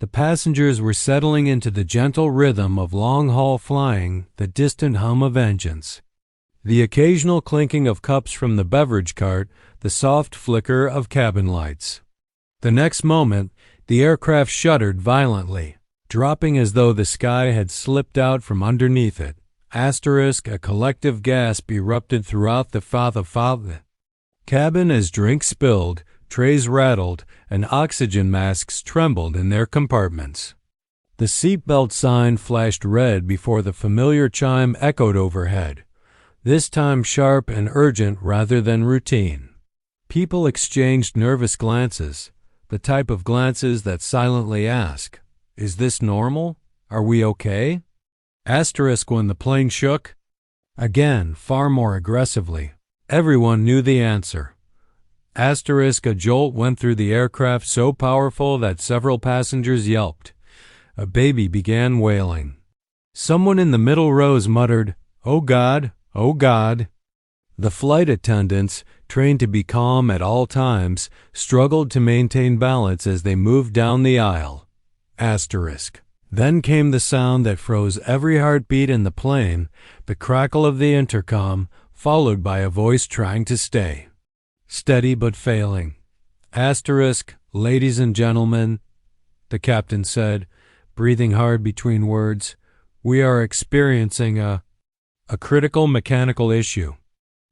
The passengers were settling into the gentle rhythm of long-haul flying, the distant hum of engines, the occasional clinking of cups from the beverage cart, the soft flicker of cabin lights. The next moment, the aircraft shuddered violently, dropping as though the sky had slipped out from underneath it. A collective gasp erupted throughout the fatha cabin as drinks spilled, trays rattled, and oxygen masks trembled in their compartments. The seatbelt sign flashed red before the familiar chime echoed overhead, this time sharp and urgent rather than routine. People exchanged nervous glances, the type of glances that silently ask, "Is this normal? Are we okay?" When the plane shook, again, far more aggressively, everyone knew the answer. A jolt went through the aircraft so powerful that several passengers yelped. A baby began wailing. Someone in the middle rows muttered, "Oh God, oh God." The flight attendants, trained to be calm at all times, struggled to maintain balance as they moved down the aisle. Then came the sound that froze every heartbeat in the plane, the crackle of the intercom, followed by a voice trying to stay. Steady but failing. "Ladies and gentlemen," the captain said, breathing hard between words, "we are experiencing a critical mechanical issue.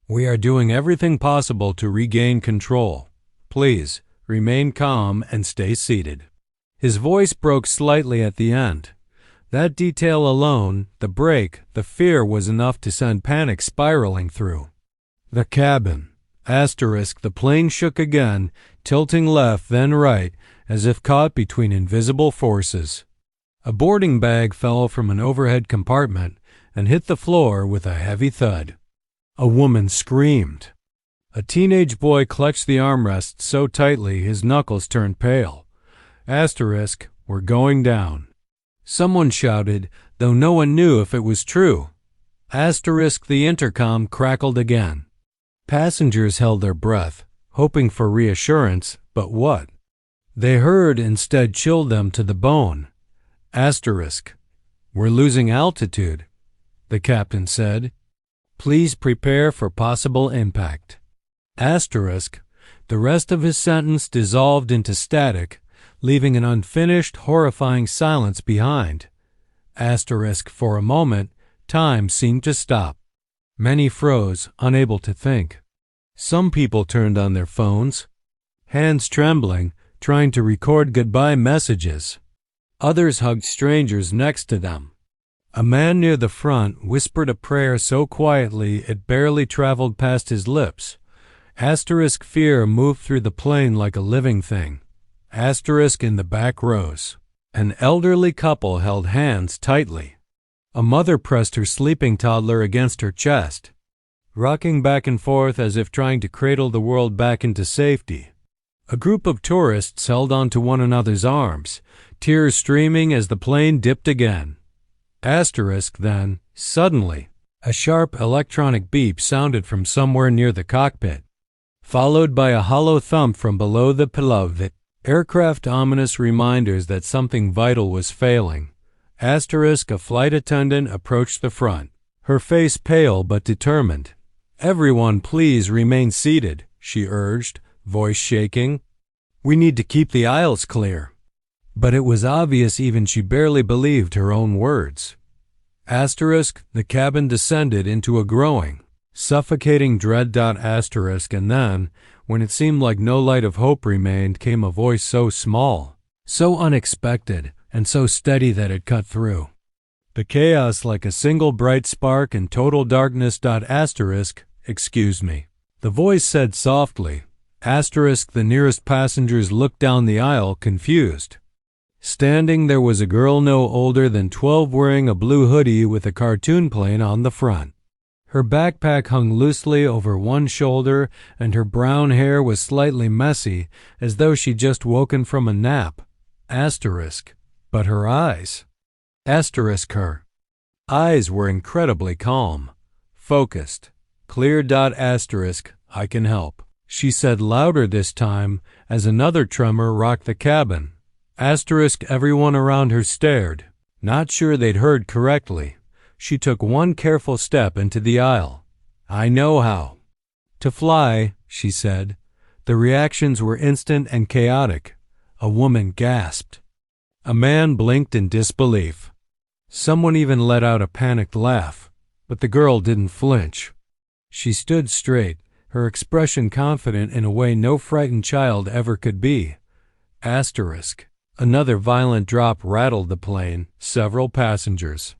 We are doing everything possible to regain control. Please, remain calm and stay seated." His voice broke slightly at the end. That detail alone, the break, the fear, was enough to send panic spiraling through the cabin. The plane shook again, tilting left then right, as if caught between invisible forces. A boarding bag fell from an overhead compartment and hit the floor with a heavy thud. A woman screamed. A teenage boy clutched the armrest so tightly his knuckles turned pale. "We're going down." Someone shouted, though no one knew if it was true. The intercom crackled again. Passengers held their breath, hoping for reassurance, but what they heard instead chilled them to the bone. "We're losing altitude," the captain said. "Please prepare for possible impact." The rest of his sentence dissolved into static, leaving an unfinished, horrifying silence behind. For a moment, time seemed to stop. Many froze, unable to think. Some people turned on their phones, hands trembling, trying to record goodbye messages. Others hugged strangers next to them. A man near the front whispered a prayer so quietly it barely traveled past his lips. Fear moved through the plane like a living thing. In the back rows, an elderly couple held hands tightly. A mother pressed her sleeping toddler against her chest, rocking back and forth as if trying to cradle the world back into safety. A group of tourists held onto one another's arms, tears streaming as the plane dipped again. Then, suddenly, a sharp electronic beep sounded from somewhere near the cockpit, followed by a hollow thump from below the pilot. Aircraft ominous reminders that something vital was failing. A flight attendant approached the front, her face pale but determined. "Everyone please remain seated," she urged, voice shaking. "We need to keep the aisles clear." But it was obvious even she barely believed her own words. The cabin descended into a growing, suffocating dread. And then, when it seemed like no light of hope remained, came a voice so small, so unexpected, and so steady that it cut through the chaos like a single bright spark in total darkness. "Excuse me," the voice said softly. The nearest passengers looked down the aisle, confused. Standing there was a girl no older than 12 wearing a blue hoodie with a cartoon plane on the front. Her backpack hung loosely over one shoulder and her brown hair was slightly messy, as though she'd just woken from a nap. But her eyes. Her eyes were incredibly calm, focused, clear. "I can help," she said louder this time as another tremor rocked the cabin. Everyone around her stared, not sure they'd heard correctly. She took one careful step into the aisle. I know how to fly, she said. The reactions were instant and chaotic. A woman gasped. A man blinked in disbelief. Someone even let out a panicked laugh, but the girl didn't flinch. She stood straight, her expression confident in a way no frightened child ever could be. Asterisk. Another violent drop rattled the plane. Several passengers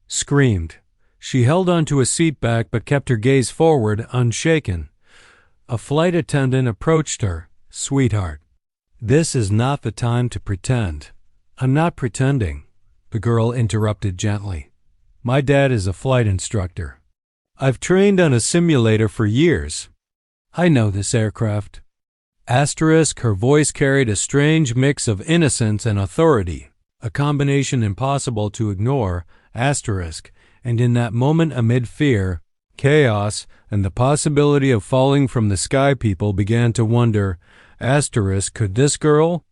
screamed. She held onto a seat back but kept her gaze forward, unshaken. A flight attendant approached her. Sweetheart, this is not the time to pretend. I'm not pretending, the girl interrupted gently. My dad is a flight instructor. I've trained on a simulator for years. I know this aircraft. Asterisk, her voice carried a strange mix of innocence and authority, a combination impossible to ignore. Asterisk, and in that moment amid fear, chaos, and the possibility of falling from the sky, people began to wonder, asterisk, could this girl,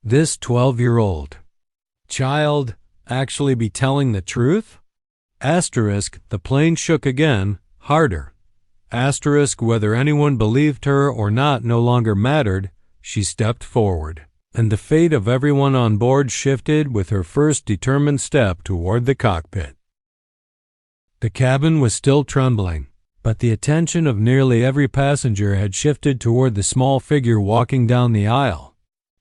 this 12-year-old child, actually be telling the truth? Asterisk, the plane shook again, harder. Asterisk, whether anyone believed her or not no longer mattered. She stepped forward, and the fate of everyone on board shifted with her first determined step toward the cockpit. The cabin was still trembling, but the attention of nearly every passenger had shifted toward the small figure walking down the aisle.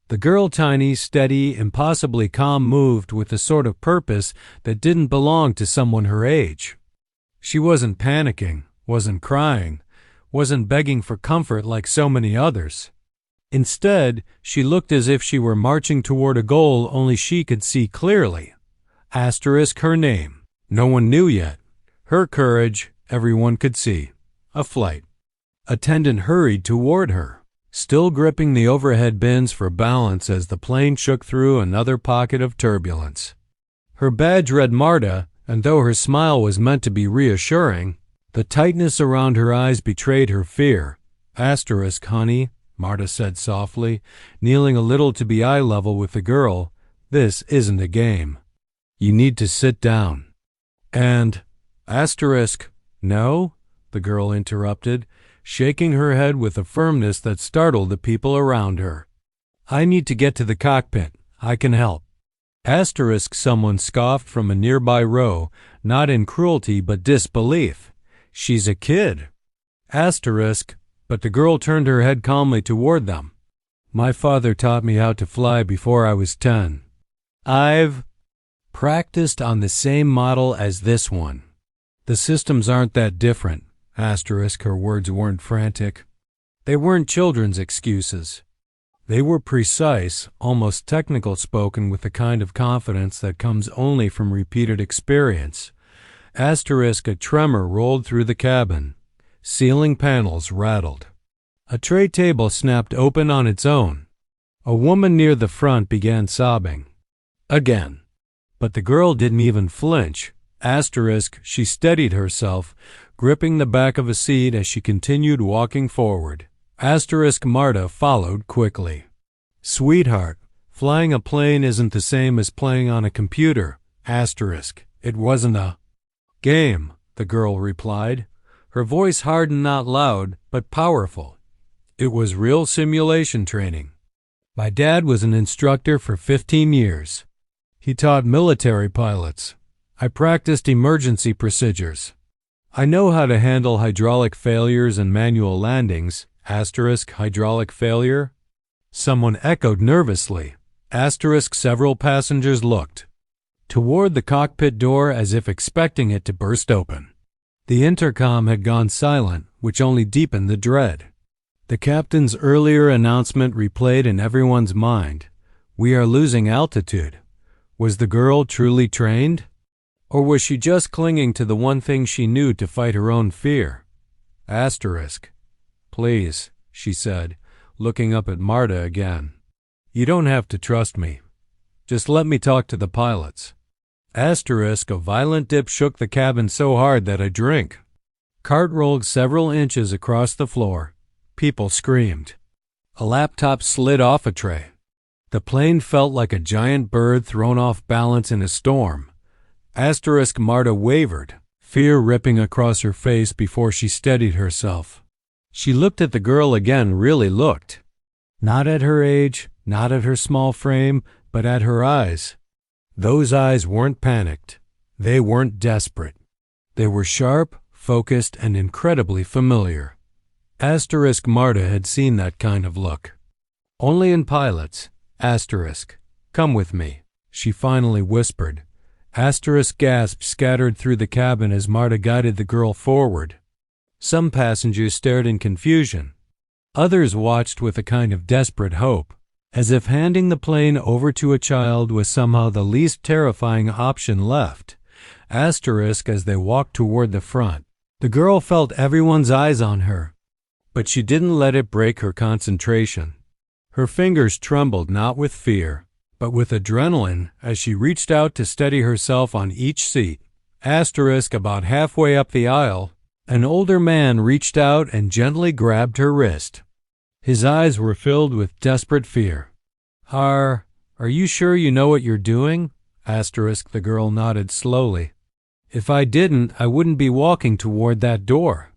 The girl, tiny, steady, impossibly calm, moved with a sort of purpose that didn't belong to someone her age. She wasn't panicking, wasn't crying, wasn't begging for comfort like so many others. Instead, she looked as if she were marching toward a goal only she could see clearly. Asterisk, her name. No one knew yet. Her courage, everyone could see. A flight attendant hurried toward her, still gripping the overhead bins for balance as the plane shook through another pocket of turbulence. Her badge read Marta, and though her smile was meant to be reassuring, the tightness around her eyes betrayed her fear. Asterisk, honey, Marta said softly, kneeling a little to be eye level with the girl. This isn't a game. You need to sit down. And, asterisk, no, the girl interrupted, shaking her head with a firmness that startled the people around her. I need to get to the cockpit. I can help. Asterisk, someone scoffed from a nearby row, not in cruelty but disbelief. She's a kid. Asterisk, but the girl turned her head calmly toward them. My father taught me how to fly before I was 10. I've practiced on the same model as this one. The systems aren't that different. Asterisk, her words weren't frantic. They weren't children's excuses. They were precise, almost technical, spoken with the kind of confidence that comes only from repeated experience. Asterisk, a tremor rolled through the cabin. Ceiling panels rattled. A tray table snapped open on its own. A woman near the front began sobbing. Again. But the girl didn't even flinch. Asterisk, she steadied herself, gripping the back of a seat as she continued walking forward. Asterisk, Marta followed quickly. Sweetheart, flying a plane isn't the same as playing on a computer. Asterisk, it wasn't a game, the girl replied, her voice hard and not loud, but powerful. It was real simulation training. My dad was an instructor for 15 years. He taught military pilots. I practiced emergency procedures. I know how to handle hydraulic failures and manual landings. Asterisk, hydraulic failure? Someone echoed nervously. Asterisk, several passengers looked toward the cockpit door as if expecting it to burst open. The intercom had gone silent, which only deepened the dread. The captain's earlier announcement replayed in everyone's mind. We are losing altitude. Was the girl truly trained? Or was she just clinging to the one thing she knew to fight her own fear? Asterisk. Please, she said, looking up at Marta again. You don't have to trust me. Just let me talk to the pilots. Asterisk, a violent dip shook the cabin so hard that a drink cart rolled several inches across the floor. People screamed. A laptop slid off a tray. The plane felt like a giant bird thrown off balance in a storm. Marta wavered, fear ripping across her face before she steadied herself. She looked at the girl again, really looked. Not at her age, not at her small frame, but at her eyes. Those eyes weren't panicked. They weren't desperate. They were sharp, focused, and incredibly familiar. Marta had seen that kind of look. Only in pilots. Come with me, she finally whispered. Gasps scattered through the cabin as Marta guided the girl forward. Some passengers stared in confusion. Others watched with a kind of desperate hope, as if handing the plane over to a child was somehow the least terrifying option left. As they walked toward the front, the girl felt everyone's eyes on her, but she didn't let it break her concentration. Her fingers trembled not with fear, but with adrenaline as she reached out to steady herself on each seat. About halfway up the aisle, an older man reached out and gently grabbed her wrist. His eyes were filled with desperate fear. Are you sure you know what you're doing? The girl nodded slowly. If I didn't, I wouldn't be walking toward that door.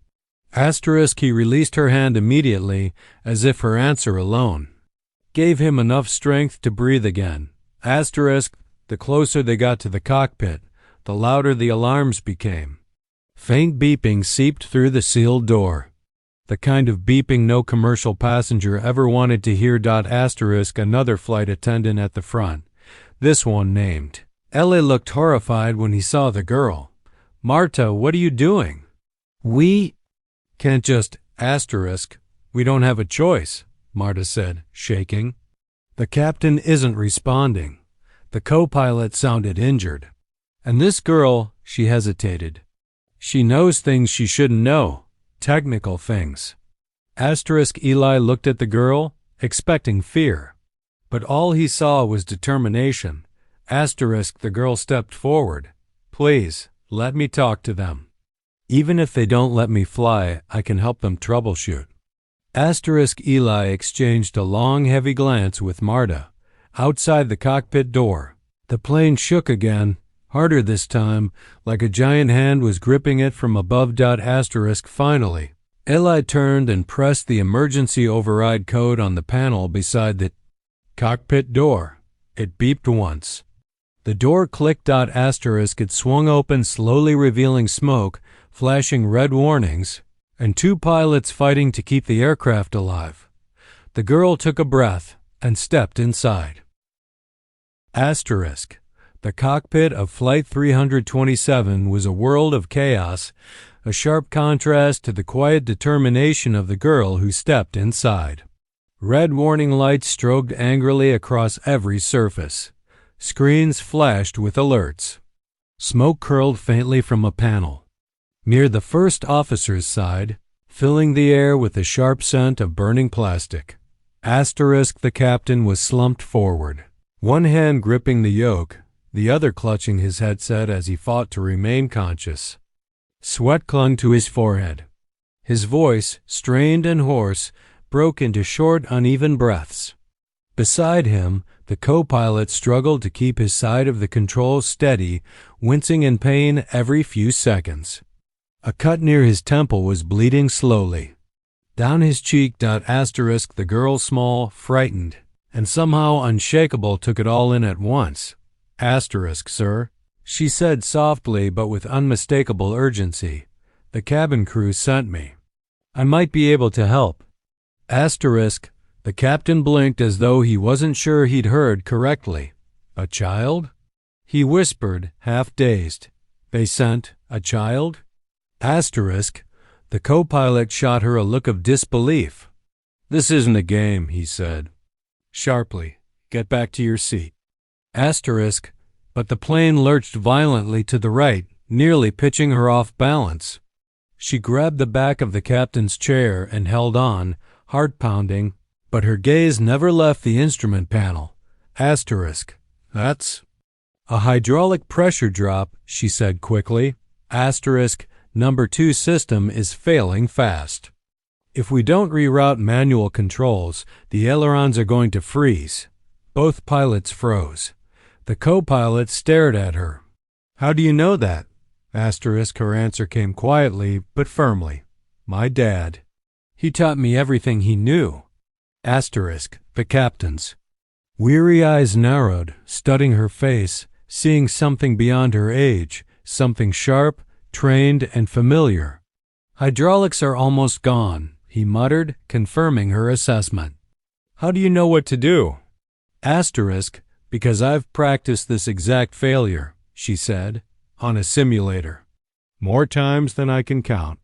He released her hand immediately, as if her answer alone gave him enough strength to breathe again. The closer they got to the cockpit, the louder the alarms became. Faint beeping seeped through the sealed door. The kind of beeping no commercial passenger ever wanted to hear. Another flight attendant at the front, this one named Ellie, looked horrified when he saw the girl. Marta, what are you doing? We can't just We don't have a choice, Marta said, shaking. The captain isn't responding. The co-pilot sounded injured. And this girl, she hesitated. She knows things she shouldn't know, technical things. Eli looked at the girl, expecting fear. But all he saw was determination. The girl stepped forward. Please, let me talk to them. Even if they don't let me fly, I can help them troubleshoot. Eli exchanged a long, heavy glance with Marta. Outside the cockpit door, the plane shook again, harder this time, like a giant hand was gripping it from above. Finally, Eli turned and pressed the emergency override code on the panel beside the cockpit door. It beeped once. The door clicked. It swung open, slowly revealing smoke, flashing red warnings, and two pilots fighting to keep the aircraft alive. The girl took a breath and stepped inside. The cockpit of Flight 327 was a world of chaos, a sharp contrast to the quiet determination of the girl who stepped inside. Red warning lights strobed angrily across every surface. Screens flashed with alerts. Smoke curled faintly from a panel. Near the first officer's side, filling the air with the sharp scent of burning plastic, the captain was slumped forward, one hand gripping the yoke, the other clutching his headset as he fought to remain conscious. Sweat clung to his forehead. His voice, strained and hoarse, broke into short, uneven breaths. Beside him, the co-pilot struggled to keep his side of the controls steady, wincing in pain every few seconds. A cut near his temple was bleeding slowly. Down his cheek. The girl, small, frightened, and somehow unshakable, took it all in at once. Sir, she said softly but with unmistakable urgency. The cabin crew sent me. I might be able to help. The captain blinked as though he wasn't sure he'd heard correctly. A child? He whispered, half dazed. They sent a child? The co-pilot shot her a look of disbelief. This isn't a game, he said. Sharply, get back to your seat. But the plane lurched violently to the right, nearly pitching her off balance. She grabbed the back of the captain's chair and held on, heart pounding, but her gaze never left the instrument panel. That's a hydraulic pressure drop, she said quickly. Number 2 system is failing fast. If we don't reroute manual controls, the ailerons are going to freeze. Both pilots froze. The co-pilot stared at her. "How do you know that?" Asterisk, her answer came quietly but firmly. "My dad. He taught me everything he knew." Asterisk, the captain's weary eyes narrowed, studying her face, seeing something beyond her age, something sharp, trained, and familiar. "Hydraulics are almost gone," he muttered, confirming her assessment. "How do you know what to do?" Asterisk, because I've practiced this exact failure, she said, on a simulator. "More times than I can count."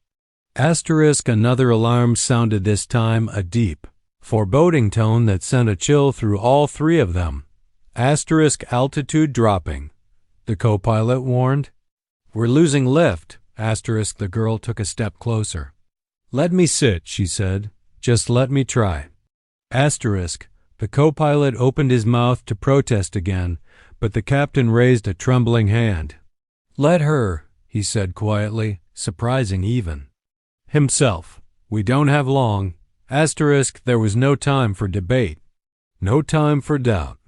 Asterisk, another alarm sounded, this time a deep, foreboding tone that sent a chill through all three of them. Asterisk, altitude dropping, the co-pilot warned. "We're losing lift." Asterisk, the girl took a step closer. "Let me sit," she said. "Just let me try." Asterisk, the co-pilot opened his mouth to protest again, but the captain raised a trembling hand. "Let her," he said quietly, surprising even. Himself. "We don't have long." Asterisk, there was no time for debate. No time for doubt.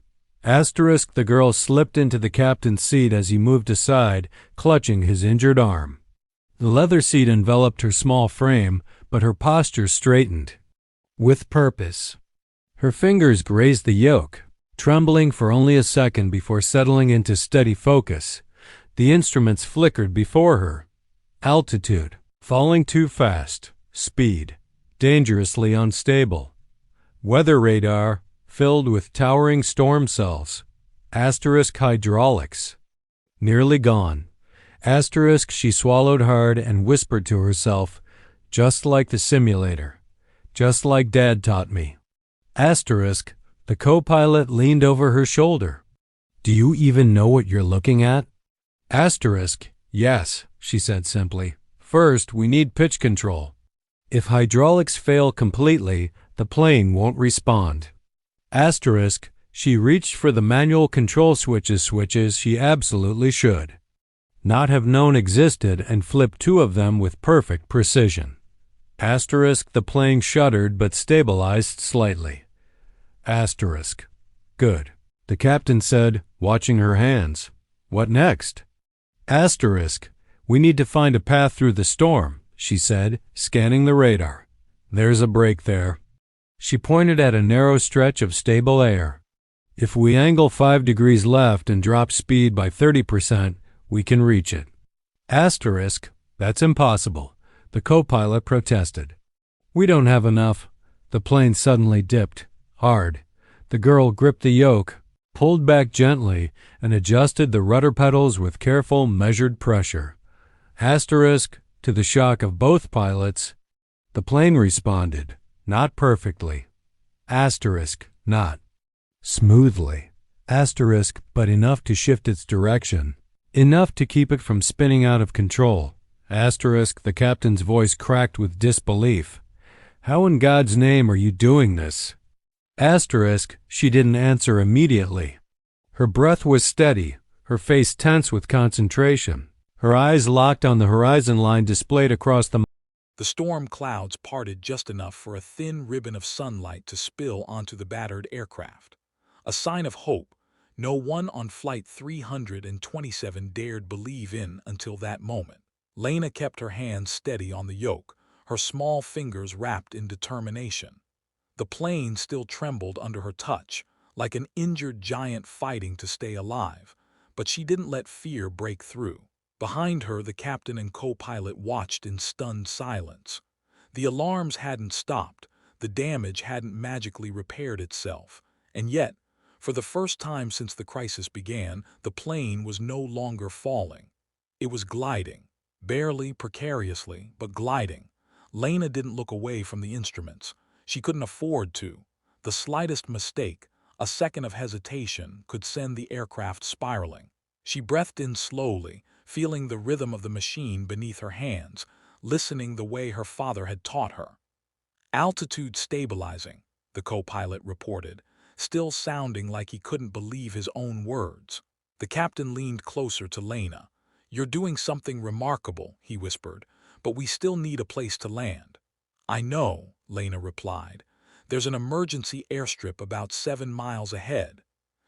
Asterisk, the girl slipped into the captain's seat as he moved aside, clutching his injured arm. The leather seat enveloped her small frame, but her posture straightened. With purpose. Her fingers grazed the yoke, trembling for only a second before settling into steady focus. The instruments flickered before her. Altitude. Falling too fast. Speed. Dangerously unstable. Weather radar. Filled with towering storm cells. Asterisk, hydraulics. Nearly gone. Asterisk, she swallowed hard and whispered to herself, "Just like the simulator. Just like Dad taught me." Asterisk, the co-pilot leaned over her shoulder. "Do you even know what you're looking at?" Asterisk, "Yes," she said simply. "First, we need pitch control. If hydraulics fail completely, the plane won't respond." Asterisk, she reached for the manual control switches she absolutely should not have known existed and flipped two of them with perfect precision. Asterisk, the plane shuddered but stabilized slightly. Asterisk, "Good," the captain said, watching her hands. "What next?" Asterisk, "We need to find a path through the storm," she said, scanning the radar. "There's a break there." She pointed at a narrow stretch of stable air. "If we angle 5 degrees left and drop speed by 30%, we can reach it." Asterisk, "That's impossible," the co-pilot protested. "We don't have enough." The plane suddenly dipped, hard. The girl gripped the yoke, pulled back gently, and adjusted the rudder pedals with careful, measured pressure. Asterisk, to the shock of both pilots, the plane responded, not perfectly. Asterisk, not smoothly. Asterisk, but enough to shift its direction. Enough to keep it from spinning out of control. Asterisk, the captain's voice cracked with disbelief. "How in God's name are you doing this?" Asterisk, she didn't answer immediately. Her breath was steady, her face tense with concentration, her eyes locked on the horizon line displayed across the. The storm clouds parted just enough for a thin ribbon of sunlight to spill onto the battered aircraft. A sign of hope no one on Flight 327 dared believe in until that moment. Lena kept her hands steady on the yoke, her small fingers wrapped in determination. The plane still trembled under her touch, like an injured giant fighting to stay alive, but she didn't let fear break through. Behind her, the captain and co-pilot watched in stunned silence. The alarms hadn't stopped, the damage hadn't magically repaired itself, and yet, for the first time since the crisis began, the plane was no longer falling. It was gliding, barely, precariously, but gliding. Lena didn't look away from the instruments. She couldn't afford to. The slightest mistake, a second of hesitation, could send the aircraft spiraling. She breathed in slowly, feeling the rhythm of the machine beneath her hands, listening the way her father had taught her. "Altitude stabilizing," the co-pilot reported, still sounding like he couldn't believe his own words. The captain leaned closer to Lena. "You're doing something remarkable," he whispered, "but we still need a place to land." "I know," Lena replied. "There's an emergency airstrip about 7 miles ahead."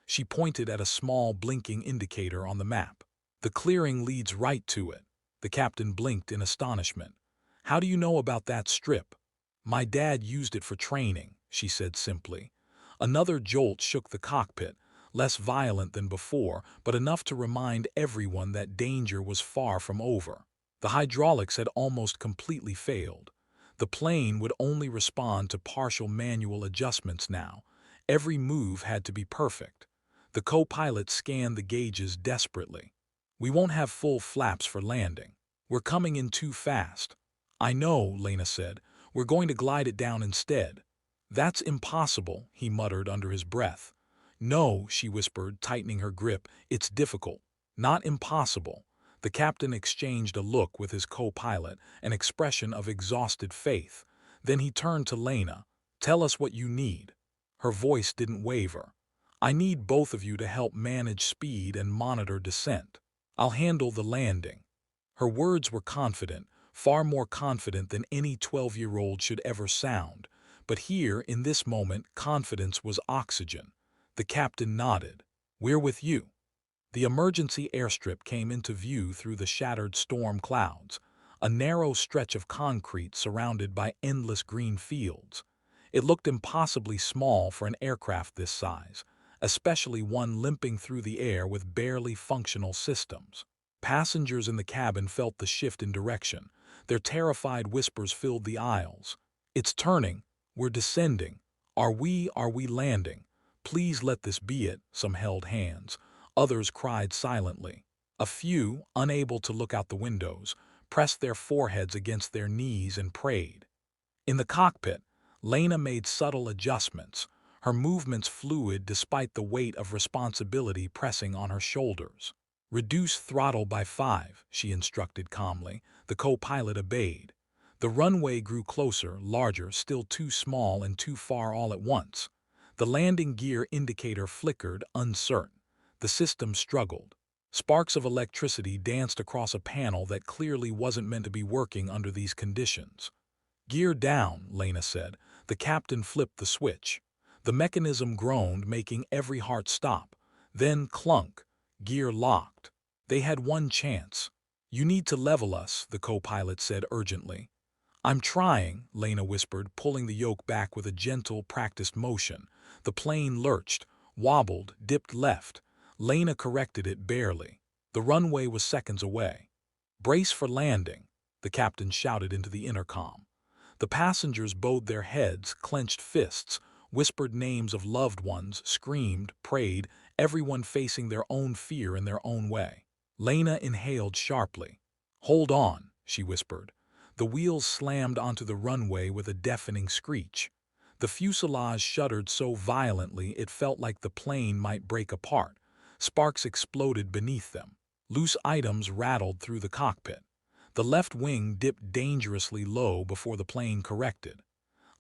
She pointed at a small blinking indicator on the map. The clearing leads right to it. The captain blinked in astonishment. How do you know about that strip? My dad used it for training, she said simply. Another jolt shook the cockpit, less violent than before, but enough to remind everyone that danger was far from over. The hydraulics had almost completely failed. The plane would only respond to partial manual adjustments now. Every move had to be perfect. The co-pilot scanned the gauges desperately. We won't have full flaps for landing. We're coming in too fast. I know, Lena said. We're going to glide it down instead. That's impossible, he muttered under his breath. No, she whispered, tightening her grip, it's difficult. Not impossible. The captain exchanged a look with his co-pilot, an expression of exhausted faith. Then he turned to Lena. Tell us what you need. Her voice didn't waver. I need both of you to help manage speed and monitor descent. I'll handle the landing. Her words were confident, far more confident than any 12-year-old should ever sound. But here, in this moment, confidence was oxygen. The captain nodded. We're with you. The emergency airstrip came into view through the shattered storm clouds, a narrow stretch of concrete surrounded by endless green fields. It looked impossibly small for an aircraft this size, especially one limping through the air with barely functional systems. Passengers in the cabin felt the shift in direction. Their terrified whispers filled the aisles. It's turning. We're descending. Are we landing? Please let this be it, some held hands. Others cried silently. A few, unable to look out the windows, pressed their foreheads against their knees and prayed. In the cockpit, Lena made subtle adjustments, her movements fluid despite the weight of responsibility pressing on her shoulders. Reduce throttle by 5, she instructed calmly. The co-pilot obeyed. The runway grew closer, larger, still too small and too far all at once. The landing gear indicator flickered, uncertain. The system struggled. Sparks of electricity danced across a panel that clearly wasn't meant to be working under these conditions. Gear down, Lena said. The captain flipped the switch. The mechanism groaned, making every heart stop. Then clunk. Gear locked. They had one chance. You need to level us, the co-pilot said urgently. I'm trying, Lena whispered, pulling the yoke back with a gentle, practiced motion. The plane lurched, wobbled, dipped left. Lena corrected it barely. The runway was seconds away. Brace for landing, the captain shouted into the intercom. The passengers bowed their heads, clenched fists, whispered names of loved ones, screamed, prayed, everyone facing their own fear in their own way. Lena inhaled sharply. Hold on, she whispered. The wheels slammed onto the runway with a deafening screech. The fuselage shuddered so violently it felt like the plane might break apart. Sparks exploded beneath them. Loose items rattled through the cockpit. The left wing dipped dangerously low before the plane corrected.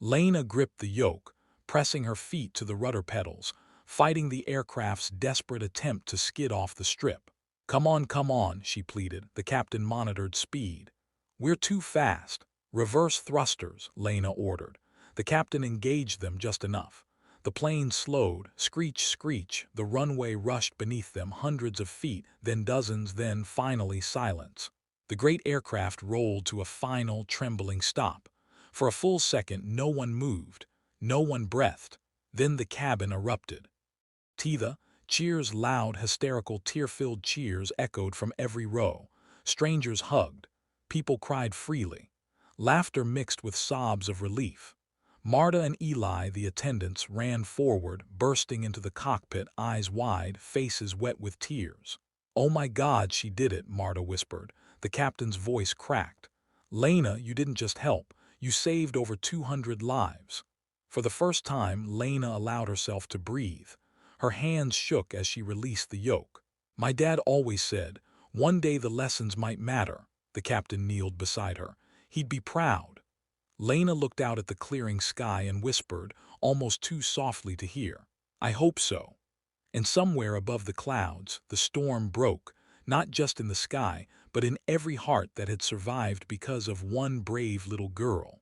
Lena gripped the yoke, pressing her feet to the rudder pedals, fighting the aircraft's desperate attempt to skid off the strip. Come on, she pleaded. The captain monitored speed. We're too fast. Reverse thrusters, Lena ordered. The captain engaged them just enough. The plane slowed, screech, screech. The runway rushed beneath them hundreds of feet, then dozens, then finally silence. The great aircraft rolled to a final, trembling stop. For a full second, no one moved. No one breathed. Then the cabin erupted. Teetha, cheers, loud, hysterical, tear-filled cheers echoed from every row. Strangers hugged. People cried freely. Laughter mixed with sobs of relief. Marta and Eli, the attendants, ran forward, bursting into the cockpit, eyes wide, faces wet with tears. Oh my God, she did it, Marta whispered. The captain's voice cracked. Lena, you didn't just help. You saved over 200 lives. For the first time, Lena allowed herself to breathe. Her hands shook as she released the yoke. My dad always said, one day the lessons might matter. The captain kneeled beside her. He'd be proud. Lena looked out at the clearing sky and whispered, almost too softly to hear, I hope so. And somewhere above the clouds, the storm broke, not just in the sky, but in every heart that had survived because of one brave little girl.